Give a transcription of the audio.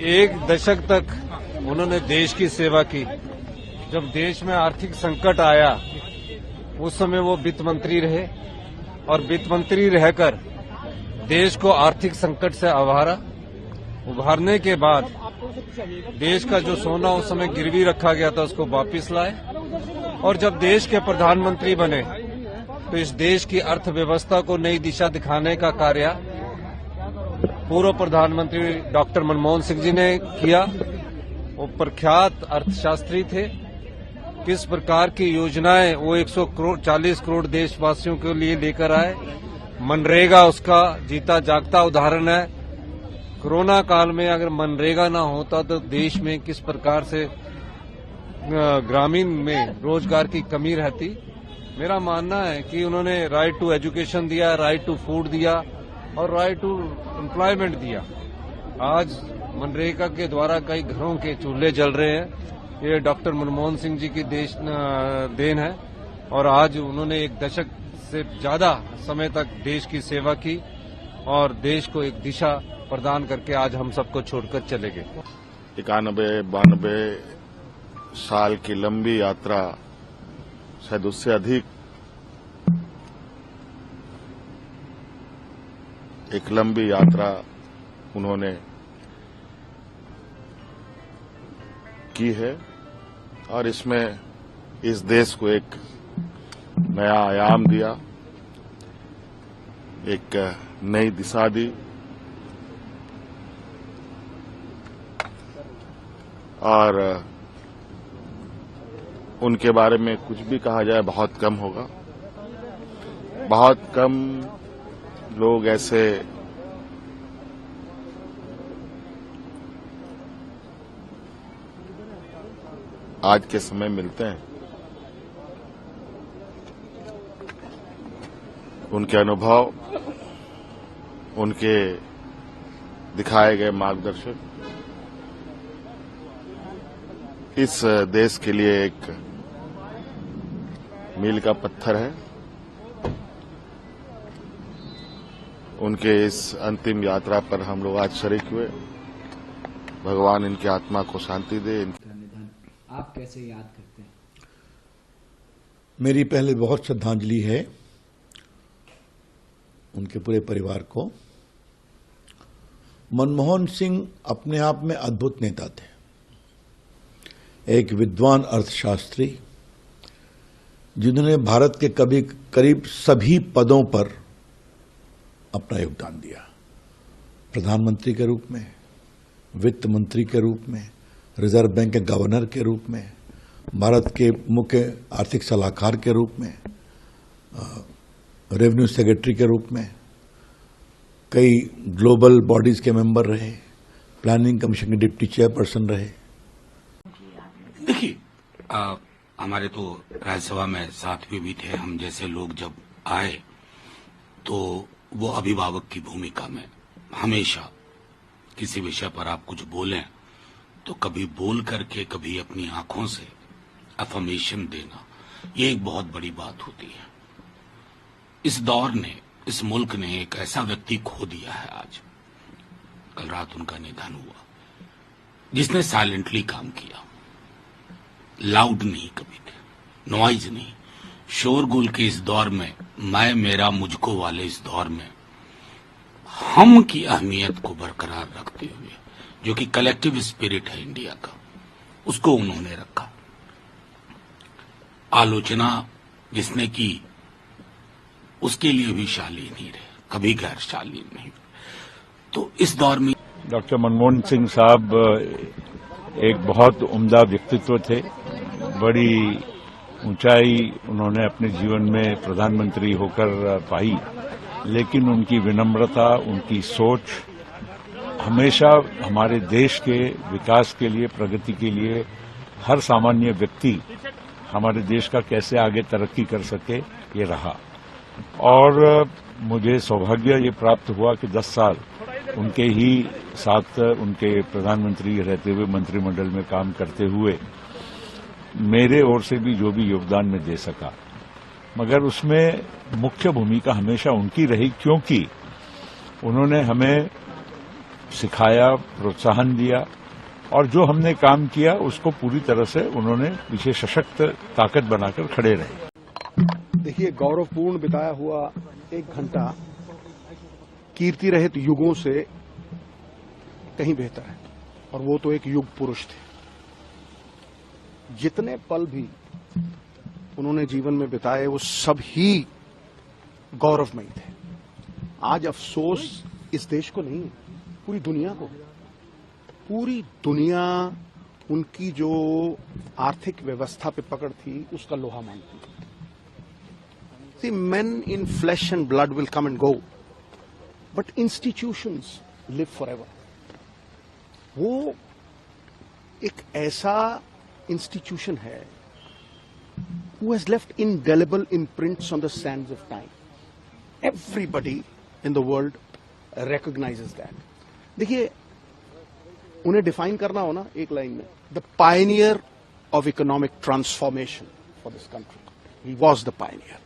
एक दशक तक उन्होंने देश की सेवा की। जब देश में आर्थिक संकट आया उस समय वो वित्त मंत्री रहे और वित्त मंत्री रहकर देश को आर्थिक संकट से उभारने के बाद देश का जो सोना उस समय गिरवी रखा गया था उसको वापस लाए और जब देश के प्रधानमंत्री बने तो इस देश की अर्थव्यवस्था को नई दिशा दिखाने का कार्य पूर्व प्रधानमंत्री डॉक्टर मनमोहन सिंह जी ने किया। वो प्रख्यात अर्थशास्त्री थे। किस प्रकार की योजनाएं वो 140 करोड़ देशवासियों के लिए लेकर आए। मनरेगा उसका जीता जागता उदाहरण है। कोरोना काल में अगर मनरेगा ना होता तो देश में किस प्रकार से ग्रामीण में रोजगार की कमी रहती। मेरा मानना है कि उन्होंने राइट टू एजुकेशन दिया, राइट टू फूड दिया और राइट टू एम्प्लॉयमेंट दिया। आज मनरेगा के द्वारा कई घरों के चूल्हे जल रहे हैं। ये डॉक्टर मनमोहन सिंह जी की देन है और आज उन्होंने एक दशक से ज्यादा समय तक देश की सेवा की और देश को एक दिशा प्रदान करके आज हम सबको छोड़कर चले गए। 91-92 साल की लंबी यात्रा, शायद उससे अधिक एक लंबी यात्रा उन्होंने की है और इसमें इस देश को एक नया आयाम दिया, एक नई दिशा दी और उनके बारे में कुछ भी कहा जाए बहुत कम होगा। बहुत कम लोग ऐसे आज के समय मिलते हैं। उनके अनुभव, उनके दिखाए गए मार्गदर्शन इस देश के लिए एक मील का पत्थर है। उनके इस अंतिम यात्रा पर हम लोग आज शरीक हुए। भगवान इनकी आत्मा को शांति दे। आप कैसे याद करते हैं? मेरी पहले बहुत श्रद्धांजलि है उनके पूरे परिवार को। मनमोहन सिंह अपने आप में अद्भुत नेता थे, एक विद्वान अर्थशास्त्री जिन्होंने भारत के करीब सभी पदों पर अपना योगदान दिया। प्रधानमंत्री के रूप में, वित्त मंत्री के रूप में, रिजर्व बैंक के गवर्नर के रूप में, भारत के मुख्य आर्थिक सलाहकार के रूप में, रेवेन्यू सेक्रेटरी के रूप में, कई ग्लोबल बॉडीज के मेंबर रहे, प्लानिंग कमीशन के डिप्टी चेयरपर्सन रहे। देखिए, हमारे तो राज्यसभा में साथ भी थे। हम जैसे लोग जब आए तो वो अभिभावक की भूमिका में हमेशा किसी विषय पर आप कुछ बोलें तो कभी बोल करके, कभी अपनी आंखों से अफर्मेशन देना, ये एक बहुत बड़ी बात होती है। इस दौर ने, इस मुल्क ने एक ऐसा व्यक्ति खो दिया है। आज कल रात उनका निधन हुआ, जिसने साइलेंटली काम किया, लाउड नहीं कभी थे, नॉइज नहीं, शोरगुल के इस दौर में, मैं मेरा मुझको वाले इस दौर में हम की अहमियत को बरकरार रखते हुए, जो कि कलेक्टिव स्पिरिट है इंडिया का, उसको उन्होंने रखा। आलोचना जिसने की उसके लिए भी शालीन ही रहे, कभी गैर शालीन नहीं। तो इस दौर में डॉक्टर मनमोहन सिंह साहब एक बहुत उम्दा व्यक्तित्व थे। बड़ी ऊंचाई उन्होंने अपने जीवन में प्रधानमंत्री होकर पाई, लेकिन उनकी विनम्रता, उनकी सोच हमेशा हमारे देश के विकास के लिए, प्रगति के लिए, हर सामान्य व्यक्ति हमारे देश का कैसे आगे तरक्की कर सके, ये रहा। और मुझे सौभाग्य ये प्राप्त हुआ कि 10 साल उनके ही साथ, उनके प्रधानमंत्री रहते हुए, मंत्रिमंडल में काम करते हुए मेरे ओर से भी जो भी योगदान मैं दे सका, मगर उसमें मुख्य भूमिका हमेशा उनकी रही, क्योंकि उन्होंने हमें सिखाया, प्रोत्साहन दिया और जो हमने काम किया उसको पूरी तरह से उन्होंने पीछे सशक्त ताकत बनाकर खड़े रहे। देखिए, गौरवपूर्ण बिताया हुआ 1 घंटा कीर्ति रहित युगों से कहीं बेहतर है, और वो तो एक युग पुरुष थे। जितने पल भी उन्होंने जीवन में बिताए वो सब ही गौरवमयी थे। आज अफसोस इस देश को नहीं, पूरी दुनिया को। पूरी दुनिया उनकी जो आर्थिक व्यवस्था पे पकड़ थी उसका लोहा मानती थी। See, men in flesh and blood will come and go, but institutions live forever. वो एक ऐसा इंस्टीट्यूशन है who has left indelible imprints on the sands of time. Everybody in the world recognizes that. देखिए, उन्हें define करना हो ना एक लाइन में, the Pioneer of economic transformation for this country, he was the Pioneer.